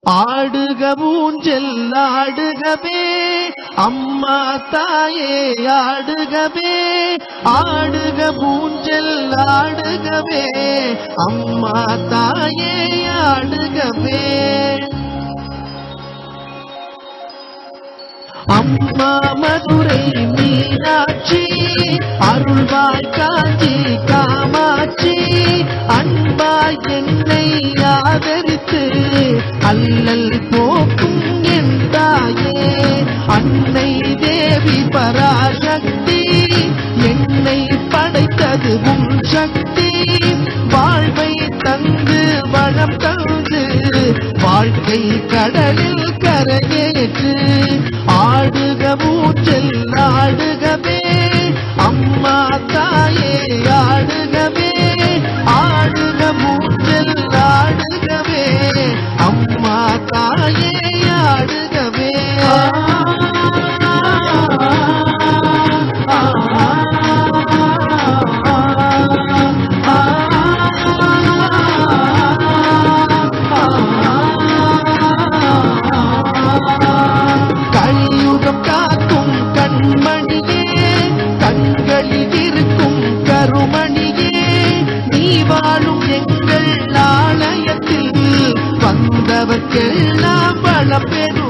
ஆடுக ஊஞ்சல் ஆடுகவே அம்மா தாயே ஆடுகவே, ஆடுக ஊஞ்சல் ஆடுகவே அம்மா தாயே ஆடுகவே. அம்மா மதுரை மீனாட்சி அருள்வாய் காஞ்சி காமாட்சி, அன்பாய் என்னை ஆதரித்து அல்லல் போக்கும் என் தாயே. அன்னை தேவி பராசக்தி என்னை படைத்தது உன் சக்தி, வாழ்வை தந்து வளம் தந்து வாழ்க்கை கடலில் கரையேற்று. ஆடுக ஊஞ்சல் ஆடுகவே அம்மா தாயே ஆடுகவே, ஆடுக ஊஞ்சல் ஆடுகவே அம்மா தாயே ஆடுகவே. கலியுகம் காக்கும் கண்மணியே, கண்களில் இருக்கும் கருமணியே, நீ வாழும் எங்கள் ஆலயத்தில் வந்தவர்க்கெல்லாம் வளம் பெறும்